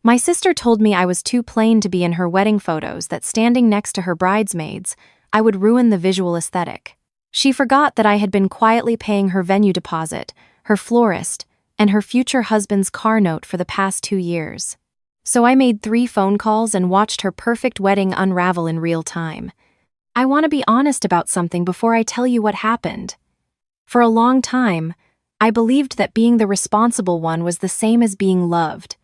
My sister told me I was too plain to be in her wedding photos, that standing next to her bridesmaids, I would ruin the visual aesthetic. She forgot that I had been quietly paying her venue deposit, her florist, and her future husband's car note for the past 2 years. So I made 3 phone calls and watched her perfect wedding unravel in real time. I want to be honest about something before I tell you what happened. For a long time, I believed that being the responsible one was the same as being loved.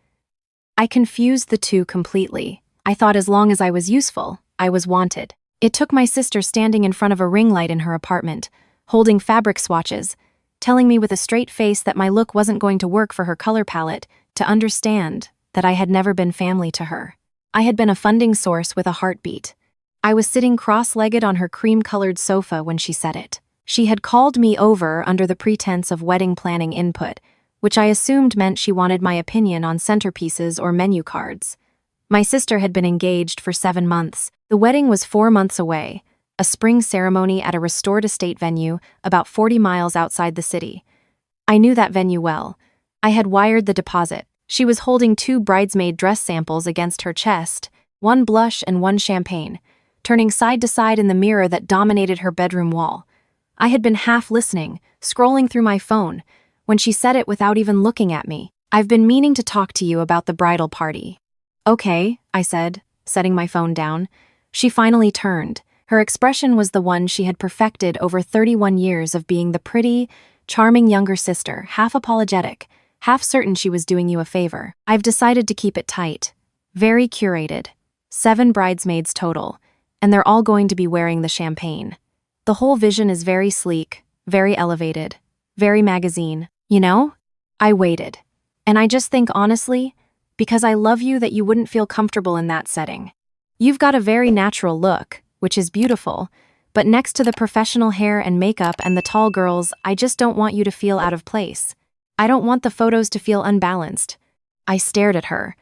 I confused the two completely. I thought as long as I was useful, I was wanted. It took my sister standing in front of a ring light in her apartment, holding fabric swatches, telling me with a straight face that my look wasn't going to work for her color palette, to understand that I had never been family to her. I had been a funding source with a heartbeat. I was sitting cross-legged on her cream-colored sofa when she said it. She had called me over under the pretense of wedding planning input, which I assumed meant she wanted my opinion on centerpieces or menu cards. My sister had been engaged for 7 months. The wedding was 4 months away, a spring ceremony at a restored estate venue about 40 miles outside the city. I knew that venue well. I had wired the deposit. She was holding 2 bridesmaid dress samples against her chest, one blush and one champagne, turning side to side in the mirror that dominated her bedroom wall. I had been half listening, scrolling through my phone, when she said it without even looking at me. "I've been meaning to talk to you about the bridal party." "Okay," I said, setting my phone down. She finally turned. Her expression was the one she had perfected over 31 years of being the pretty, charming younger sister, half apologetic, half certain she was doing you a favor. "I've decided to keep it tight. Very curated. 7 bridesmaids total, and they're all going to be wearing the champagne. The whole vision is very sleek, very elevated, very magazine. You know?" I waited. "And I just think honestly, because I love you, that you wouldn't feel comfortable in that setting. You've got a very natural look, which is beautiful, but next to the professional hair and makeup and the tall girls, I just don't want you to feel out of place. I don't want the photos to feel unbalanced." I stared at her.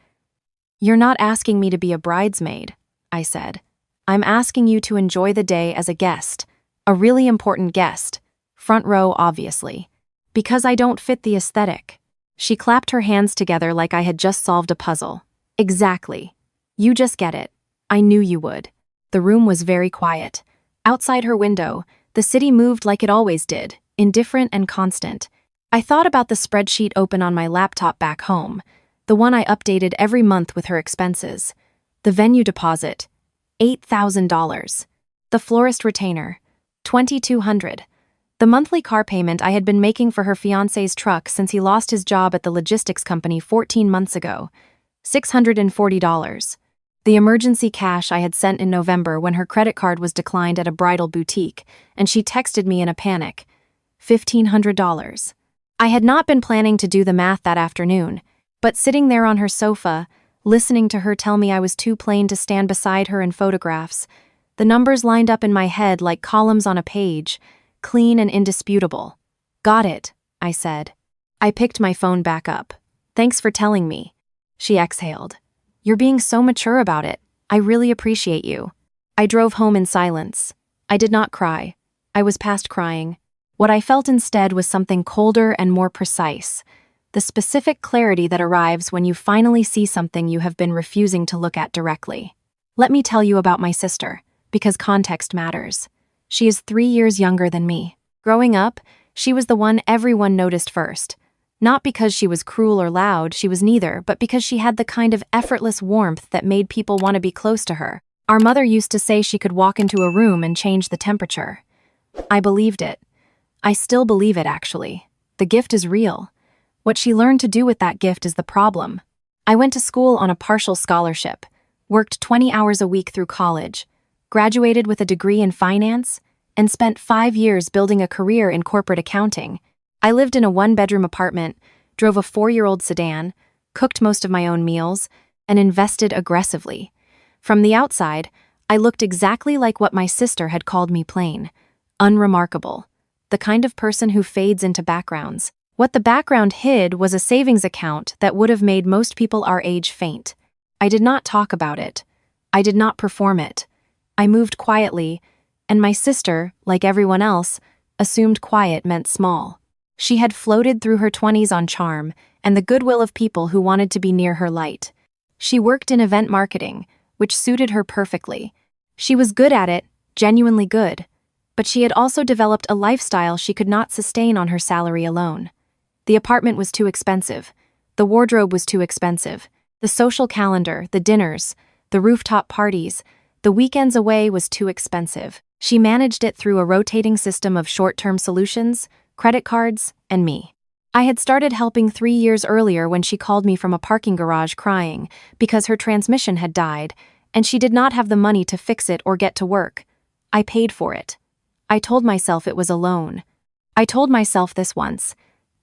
"You're not asking me to be a bridesmaid," I said. "I'm asking you to enjoy the day as a guest, a really important guest. Front row, obviously. Because I don't fit the aesthetic." She clapped her hands together like I had just solved a puzzle. "Exactly. You just get it. I knew you would." The room was very quiet. Outside her window, the city moved like it always did, indifferent and constant. I thought about the spreadsheet open on my laptop back home, the one I updated every month with her expenses. The venue deposit, $8,000. The florist retainer, $2,200. The monthly car payment I had been making for her fiancé's truck since he lost his job at the logistics company 14 months ago, $640. The emergency cash I had sent in November when her credit card was declined at a bridal boutique, and she texted me in a panic, $1,500. I had not been planning to do the math that afternoon, but sitting there on her sofa, listening to her tell me I was too plain to stand beside her in photographs, the numbers lined up in my head like columns on a page, clean and indisputable. "Got it," I said. I picked my phone back up. "Thanks for telling me." She exhaled. "You're being so mature about it. I really appreciate you." I drove home in silence. I did not cry. I was past crying. What I felt instead was something colder and more precise, the specific clarity that arrives when you finally see something you have been refusing to look at directly. Let me tell you about my sister, because context matters. She is 3 years younger than me. Growing up, she was the one everyone noticed first. Not because she was cruel or loud, she was neither, but because she had the kind of effortless warmth that made people want to be close to her. Our mother used to say she could walk into a room and change the temperature. I believed it. I still believe it, actually. The gift is real. What she learned to do with that gift is the problem. I went to school on a partial scholarship, worked 20 hours a week through college, graduated with a degree in finance, and spent 5 years building a career in corporate accounting. I lived in a 1-bedroom apartment, drove a 4-year-old sedan, cooked most of my own meals, and invested aggressively. From the outside, I looked exactly like what my sister had called me: plain, unremarkable, the kind of person who fades into backgrounds. What the background hid was a savings account that would have made most people our age faint. I did not talk about it. I did not perform it. I moved quietly, and my sister, like everyone else, assumed quiet meant small. She had floated through her 20s on charm and the goodwill of people who wanted to be near her light. She worked in event marketing, which suited her perfectly. She was good at it, genuinely good, but she had also developed a lifestyle she could not sustain on her salary alone. The apartment was too expensive. The wardrobe was too expensive. The social calendar, the dinners, the rooftop parties, the weekends away was too expensive. She managed it through a rotating system of short-term solutions, credit cards, and me. I had started helping 3 years earlier when she called me from a parking garage crying because her transmission had died, and she did not have the money to fix it or get to work. I paid for it. I told myself it was a loan. I told myself this once,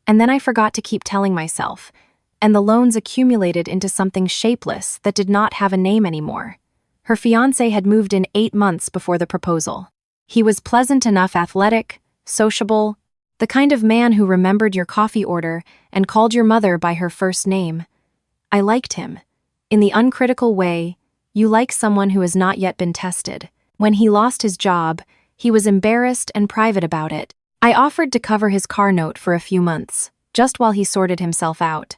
and then I forgot to keep telling myself, and the loans accumulated into something shapeless that did not have a name anymore. Her fiancé had moved in 8 months before the proposal. He was pleasant enough, athletic, sociable, the kind of man who remembered your coffee order and called your mother by her first name. I liked him. In the uncritical way you like someone who has not yet been tested. When he lost his job, he was embarrassed and private about it. I offered to cover his car note for a few months, just while he sorted himself out.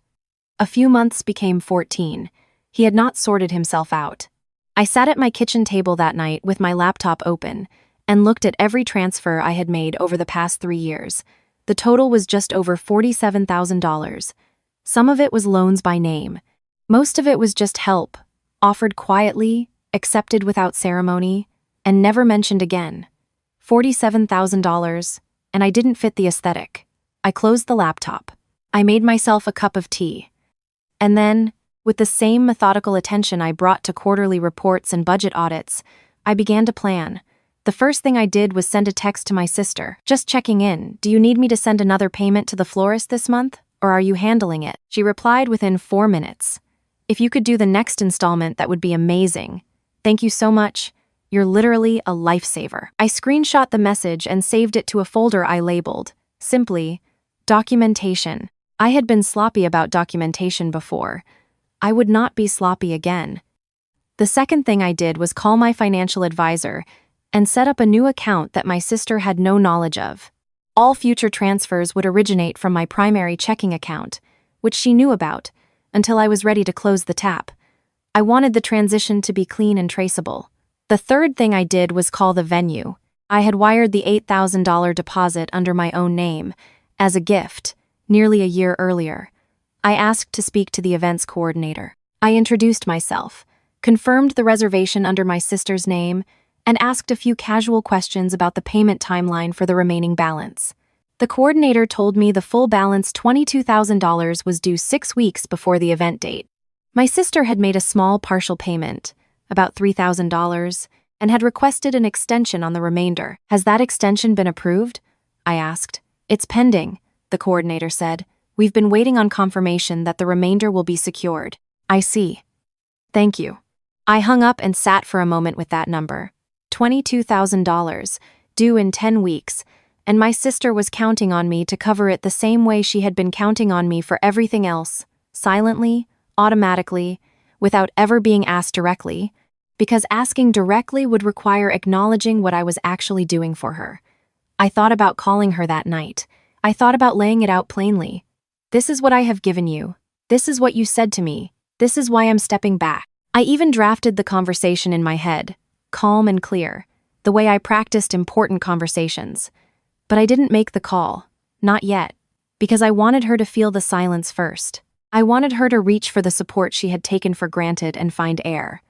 A few months became 14. He had not sorted himself out. I sat at my kitchen table that night with my laptop open and looked at every transfer I had made over the past 3 years. The total was just over $47,000. Some of it was loans by name. Most of it was just help, offered quietly, accepted without ceremony, and never mentioned again. $47,000, and I didn't fit the aesthetic. I closed the laptop. I made myself a cup of tea. And then, with the same methodical attention I brought to quarterly reports and budget audits, I began to plan. The first thing I did was send a text to my sister, just checking in. Do you need me to send another payment to the florist this month, or are you handling it? She replied within 4 minutes. If you could do the next installment, that would be amazing. Thank you so much. You're literally a lifesaver. I screenshot the message and saved it to a folder I labeled, simply, documentation. I had been sloppy about documentation before. I would not be sloppy again. The second thing I did was call my financial advisor and set up a new account that my sister had no knowledge of. All future transfers would originate from my primary checking account, which she knew about, until I was ready to close the tap. I wanted the transition to be clean and traceable. The third thing I did was call the venue. I had wired the $8,000 deposit under my own name, as a gift, nearly a year earlier. I asked to speak to the events coordinator. I introduced myself, confirmed the reservation under my sister's name, and asked a few casual questions about the payment timeline for the remaining balance. The coordinator told me the full balance $22,000 was due 6 weeks before the event date. My sister had made a small partial payment, about $3,000, and had requested an extension on the remainder. Has that extension been approved? I asked. It's pending, the coordinator said. We've been waiting on confirmation that the remainder will be secured. I see. Thank you. I hung up and sat for a moment with that number. $22,000, due in 10 weeks, and my sister was counting on me to cover it the same way she had been counting on me for everything else, silently, automatically, without ever being asked directly, because asking directly would require acknowledging what I was actually doing for her. I thought about calling her that night. I thought about laying it out plainly. This is what I have given you. This is what you said to me. This is why I'm stepping back. I even drafted the conversation in my head, calm and clear, the way I practiced important conversations. But I didn't make the call, not yet, because I wanted her to feel the silence first. I wanted her to reach for the support she had taken for granted and find air.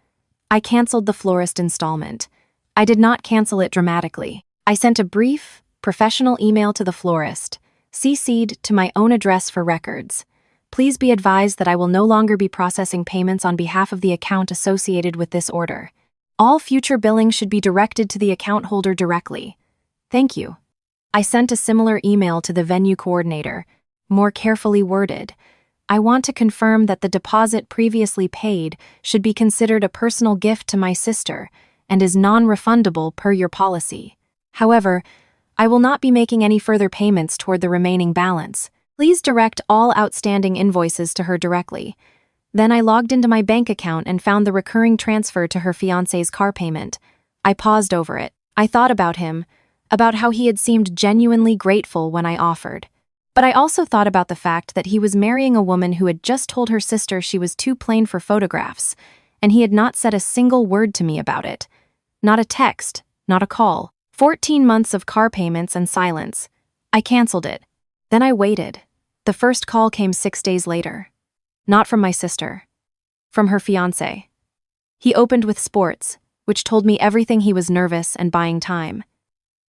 I canceled the florist installment. I did not cancel it dramatically. I sent a brief, professional email to the florist, CC'd to my own address for records. Please be advised that I will no longer be processing payments on behalf of the account associated with this order. All future billing should be directed to the account holder directly. Thank you. I sent a similar email to the venue coordinator, more carefully worded. I want to confirm that the deposit previously paid should be considered a personal gift to my sister and is non-refundable per your policy. However, I will not be making any further payments toward the remaining balance. Please direct all outstanding invoices to her directly. Then I logged into my bank account and found the recurring transfer to her fiancé's car payment. I paused over it. I thought about him, about how he had seemed genuinely grateful when I offered. But I also thought about the fact that he was marrying a woman who had just told her sister she was too plain for photographs, and he had not said a single word to me about it. Not a text, not a call. 14 months of car payments and silence. I canceled it. Then I waited. The first call came 6 days later. Not from my sister. From her fiancé. He opened with sports, which told me everything. He was nervous and buying time.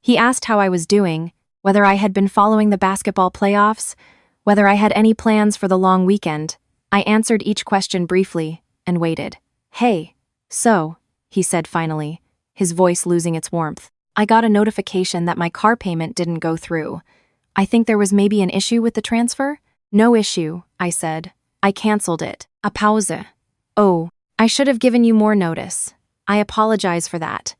He asked how I was doing, whether I had been following the basketball playoffs, whether I had any plans for the long weekend. I answered each question briefly and waited. "Hey, so," he said finally, his voice losing its warmth. "I got a notification that my car payment didn't go through. I think there was maybe an issue with the transfer?" "No issue," I said. "I canceled it." A pause. "Oh, I should have given you more notice. I apologize for that.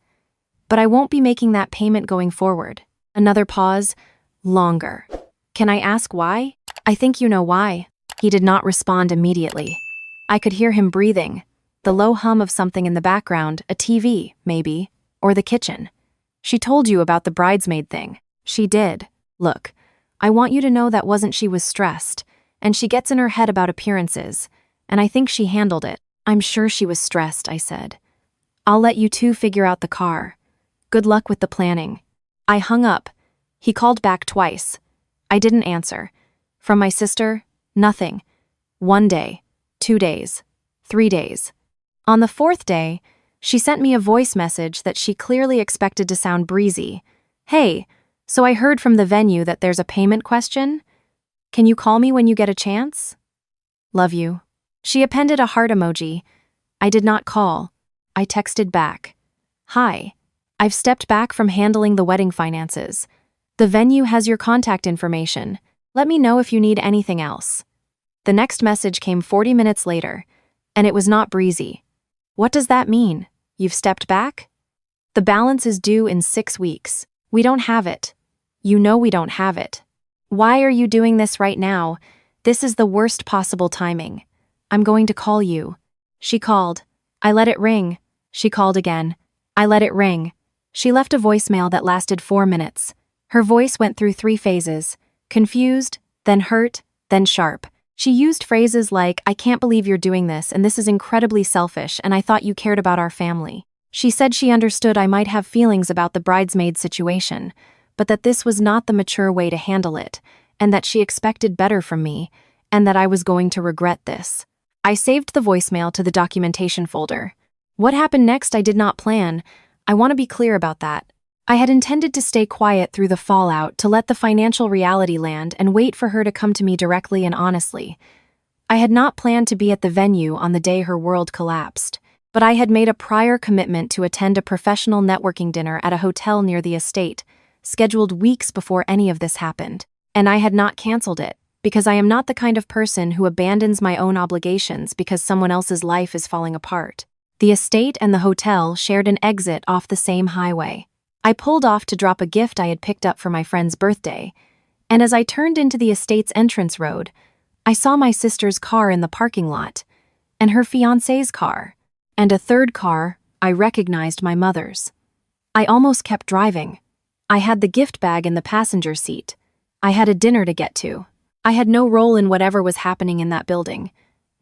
But I won't be making that payment going forward." Another pause. Longer. "Can I ask why?" "I think you know why." He did not respond immediately. I could hear him breathing, the low hum of something in the background, a TV, maybe, or the kitchen. "She told you about the bridesmaid thing." "She did. Look, I want you to know that wasn't she was stressed, and she gets in her head about appearances, and I think she handled it." "I'm sure she was stressed," I said. "I'll let you two figure out the car. Good luck with the planning." I hung up. He called back twice. I didn't answer. From my sister, nothing. 1 day, 2 days, 3 days. On the 4th day, she sent me a voice message that she clearly expected to sound breezy. "Hey, so I heard from the venue that there's a payment question. Can you call me when you get a chance? Love you." She appended a heart emoji. I did not call. I texted back. "Hi. I've stepped back from handling the wedding finances. The venue has your contact information. Let me know if you need anything else." The next message came 40 minutes later, and it was not breezy. "What does that mean? You've stepped back? The balance is due in 6 weeks. We don't have it. You know we don't have it. Why are you doing this right now? This is the worst possible timing. I'm going to call you." She called. I let it ring. She called again. I let it ring. She left a voicemail that lasted 4 minutes. Her voice went through 3 phases: confused, then hurt, then sharp. She used phrases like, "I can't believe you're doing this, and this is incredibly selfish, and I thought you cared about our family." She said she understood I might have feelings about the bridesmaid situation, but that this was not the mature way to handle it, and that she expected better from me, and that I was going to regret this. I saved the voicemail to the documentation folder. What happened next I did not plan. I want to be clear about that. I had intended to stay quiet through the fallout, to let the financial reality land and wait for her to come to me directly and honestly. I had not planned to be at the venue on the day her world collapsed, but I had made a prior commitment to attend a professional networking dinner at a hotel near the estate, scheduled weeks before any of this happened, and I had not canceled it, because I am not the kind of person who abandons my own obligations because someone else's life is falling apart. The estate and the hotel shared an exit off the same highway. I pulled off to drop a gift I had picked up for my friend's birthday, and as I turned into the estate's entrance road, I saw my sister's car in the parking lot, and her fiancé's car, and a third car. I recognized my mother's. I almost kept driving. I had the gift bag in the passenger seat. I had a dinner to get to. I had no role in whatever was happening in that building,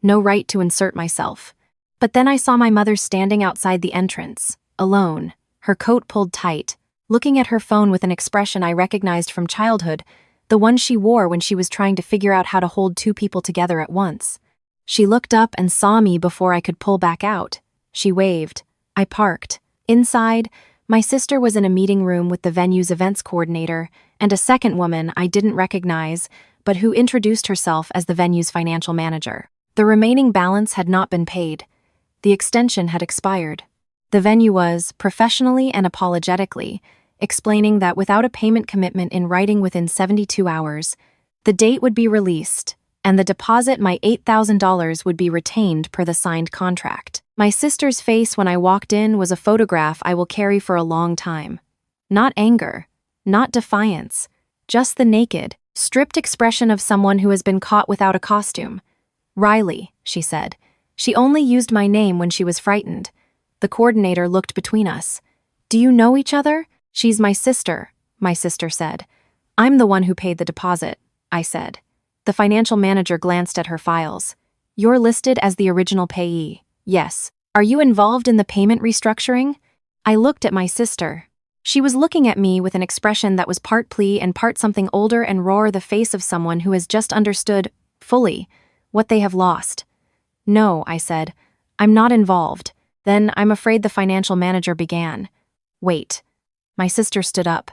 no right to insert myself. But then I saw my mother standing outside the entrance, alone, her coat pulled tight, looking at her phone with an expression I recognized from childhood, the one she wore when she was trying to figure out how to hold 2 people together at once. She looked up and saw me before I could pull back out. She waved. I parked. Inside, my sister was in a meeting room with the venue's events coordinator and a second woman I didn't recognize, but who introduced herself as the venue's financial manager. The remaining balance had not been paid. The extension had expired. The venue was, professionally and apologetically, explaining that without a payment commitment in writing within 72 hours, the date would be released, and the deposit, my $8,000, would be retained per the signed contract. My sister's face when I walked in was a photograph I will carry for a long time. Not anger, not defiance, just the naked, stripped expression of someone who has been caught without a costume. "Riley," she said. She only used my name when she was frightened. The coordinator looked between us. "Do you know each other?" "She's my sister," my sister said. "I'm the one who paid the deposit." I said. The financial manager glanced at her files. You're listed as the original payee. Yes. Are you involved in the payment restructuring? I looked at my sister. She was looking at me with an expression that was part plea and part something older and rawer, the face of someone who has just understood, fully, what they have lost. No, I said. I'm not involved. Then I'm afraid the financial manager began. Wait. My sister stood up.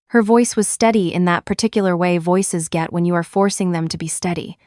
Her voice was steady in that particular way voices get when you are forcing them to be steady.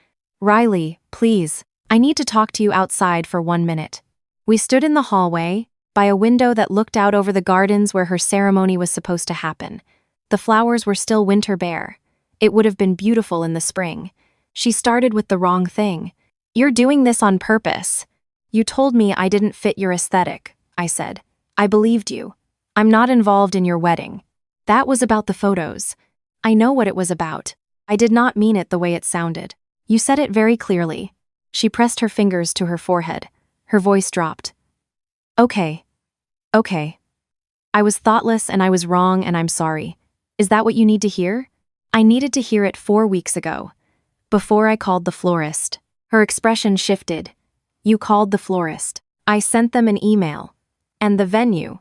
Riley, please, I need to talk to you outside for 1 minute. We stood in the hallway, by a window that looked out over the gardens where her ceremony was supposed to happen. The flowers were still winter bare. It would have been beautiful in the spring. She started with the wrong thing. You're doing this on purpose. You told me I didn't fit your aesthetic, I said. I believed you. I'm not involved in your wedding. That was about the photos. I know what it was about. I did not mean it the way it sounded. You said it very clearly. She pressed her fingers to her forehead. Her voice dropped. Okay. I was thoughtless and I was wrong and I'm sorry. Is that what you need to hear? I needed to hear it 4 weeks ago. Before I called the florist. Her expression shifted. You called the florist. I sent them an email. And the venue.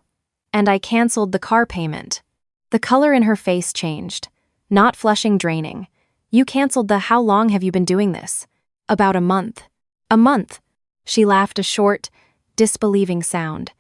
And I canceled the car payment. The color in her face changed. Not flushing, draining. You canceled the how long have you been doing this? About a month. A month. She laughed a short, disbelieving sound.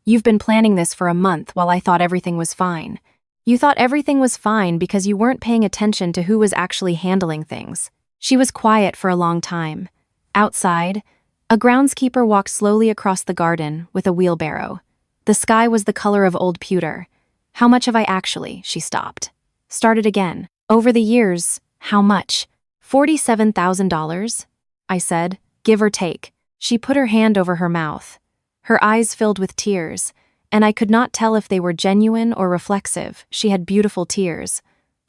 You've been planning this for a month while I thought everything was fine. You thought everything was fine because you weren't paying attention to who was actually handling things. She was quiet for a long time. Outside, a groundskeeper walked slowly across the garden with a wheelbarrow. The sky was the color of old pewter. How much have I actually? She stopped. Started again. Over the years, how much? $47,000? I said, give or take. She put her hand over her mouth. Her eyes filled with tears, and I could not tell if they were genuine or reflexive. She had beautiful tears.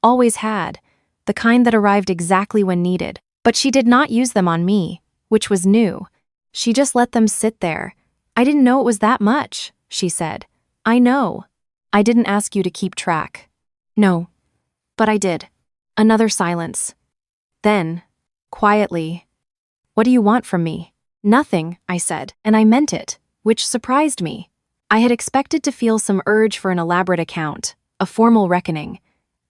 Always had. The kind that arrived exactly when needed. But she did not use them on me, which was new. She just let them sit there. I didn't know it was that much, she said. I know. I didn't ask you to keep track. No. But I did. Another silence. Then, quietly, what do you want from me? Nothing, I said, and I meant it, which surprised me. I had expected to feel some urge for an elaborate account, a formal reckoning.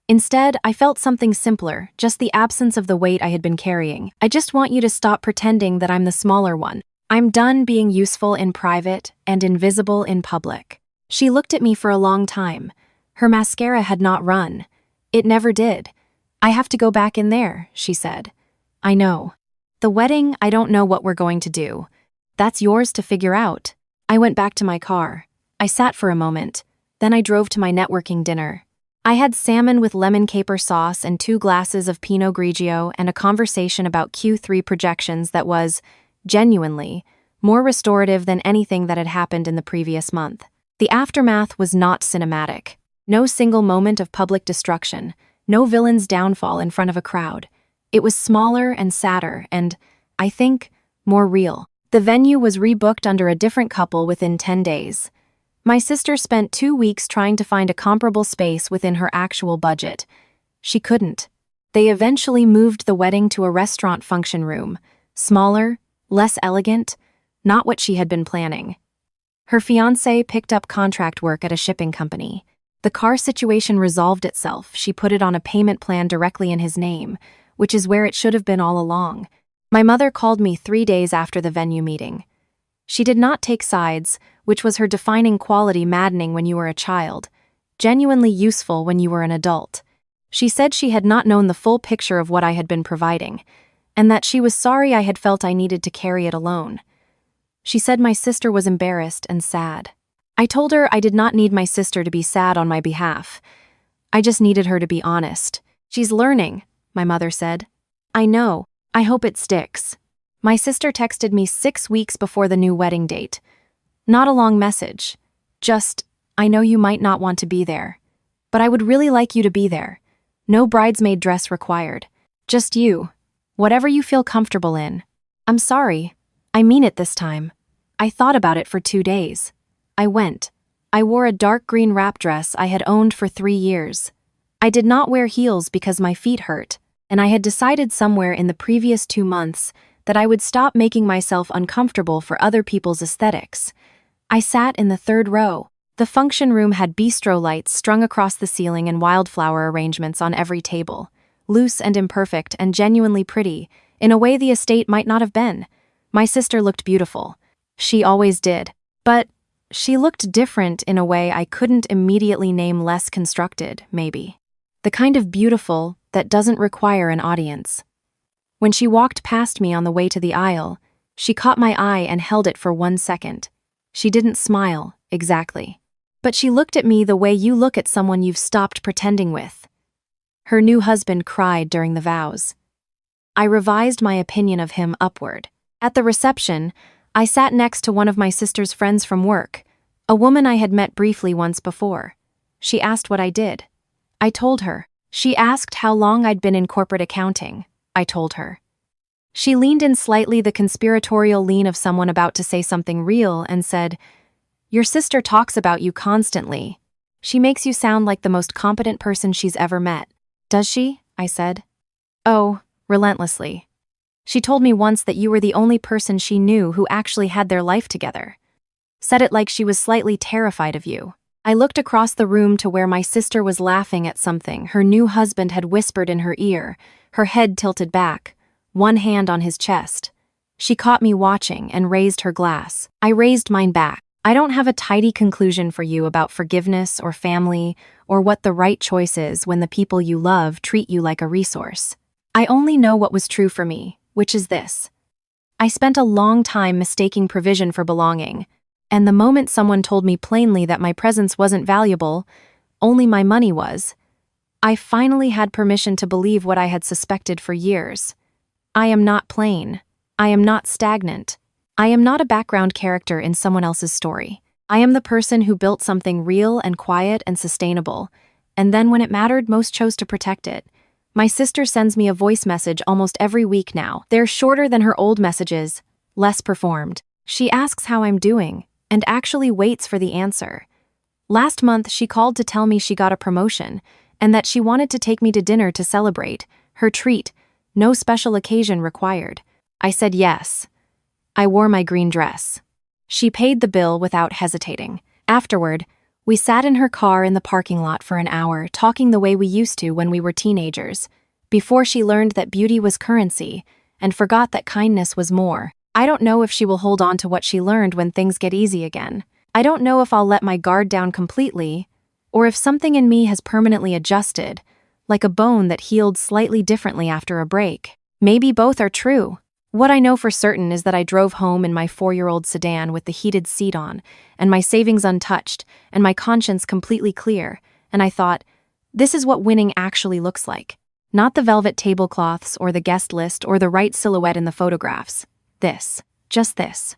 Instead, I felt something simpler, just the absence of the weight I had been carrying. I just want you to stop pretending that I'm the smaller one. I'm done being useful in private and invisible in public. She looked at me for a long time. Her mascara had not run. It never did. I have to go back in there, she said. I know. The wedding, I don't know what we're going to do. That's yours to figure out. I went back to my car. I sat for a moment. Then I drove to my networking dinner. I had salmon with lemon caper sauce and 2 glasses of Pinot Grigio and a conversation about Q3 projections that was, genuinely, more restorative than anything that had happened in the previous month. The aftermath was not cinematic. No single moment of public destruction. No villain's downfall in front of a crowd. It was smaller and sadder and, I think, more real. The venue was rebooked under a different couple within 10 days. My sister spent 2 weeks trying to find a comparable space within her actual budget. She couldn't. They eventually moved the wedding to a restaurant function room. Smaller, less elegant, not what she had been planning. Her fiancé picked up contract work at a shipping company. The car situation resolved itself. She put it on a payment plan directly in his name, which is where it should have been all along. My mother called me 3 days after the venue meeting. She did not take sides, which was her defining quality, maddening when you were a child, genuinely useful when you were an adult. She said she had not known the full picture of what I had been providing, and that she was sorry I had felt I needed to carry it alone. She said my sister was embarrassed and sad. I told her I did not need my sister to be sad on my behalf. I just needed her to be honest. She's learning, my mother said. I know. I hope it sticks. My sister texted me 6 weeks before the new wedding date. Not a long message. Just, I know you might not want to be there, but I would really like you to be there. No bridesmaid dress required. Just you. Whatever you feel comfortable in. I'm sorry. I mean it this time. I thought about it for 2 days. I went. I wore a dark green wrap dress I had owned for 3 years. I did not wear heels because my feet hurt, and I had decided somewhere in the previous 2 months that I would stop making myself uncomfortable for other people's aesthetics. I sat in the third row. The function room had bistro lights strung across the ceiling and wildflower arrangements on every table, loose and imperfect and genuinely pretty, in a way the estate might not have been. My sister looked beautiful. She always did. But she looked different in a way I couldn't immediately name. Less constructed, maybe. The kind of beautiful that doesn't require an audience. When she walked past me on the way to the aisle, she caught my eye and held it for 1 second. She didn't smile, exactly. But she looked at me the way you look at someone you've stopped pretending with. Her new husband cried during the vows. I revised my opinion of him upward. At the reception, I sat next to one of my sister's friends from work, a woman I had met briefly once before. She asked what I did. I told her. She asked how long I'd been in corporate accounting. I told her. She leaned in slightly, the conspiratorial lean of someone about to say something real, and said, "Your sister talks about you constantly. She makes you sound like the most competent person she's ever met." "Does she?" I said. "Oh, relentlessly. She told me once that you were the only person she knew who actually had their life together. Said it like she was slightly terrified of you." I looked across the room to where my sister was laughing at something her new husband had whispered in her ear, her head tilted back, one hand on his chest. She caught me watching and raised her glass. I raised mine back. "I don't have a tidy conclusion for you about forgiveness or family or what the right choice is when the people you love treat you like a resource. I only know what was true for me, which is this. I spent a long time mistaking provision for belonging, and the moment someone told me plainly that my presence wasn't valuable, only my money was, I finally had permission to believe what I had suspected for years. I am not plain. I am not stagnant. I am not a background character in someone else's story. I am the person who built something real and quiet and sustainable, and then when it mattered most chose to protect it. My sister sends me a voice message almost every week now. They're shorter than her old messages, less performed. She asks how I'm doing, and actually waits for the answer. Last month, she called to tell me she got a promotion, and that she wanted to take me to dinner to celebrate, her treat, no special occasion required. I said yes. I wore my green dress. She paid the bill without hesitating. Afterward, we sat in her car in the parking lot for an hour, talking the way we used to when we were teenagers, before she learned that beauty was currency, and forgot that kindness was more. I don't know if she will hold on to what she learned when things get easy again. I don't know if I'll let my guard down completely, or if something in me has permanently adjusted, like a bone that healed slightly differently after a break. Maybe both are true. What I know for certain is that I drove home in my 4-year-old sedan with the heated seat on, and my savings untouched, and my conscience completely clear, and I thought, this is what winning actually looks like. Not the velvet tablecloths or the guest list or the right silhouette in the photographs. This. Just this.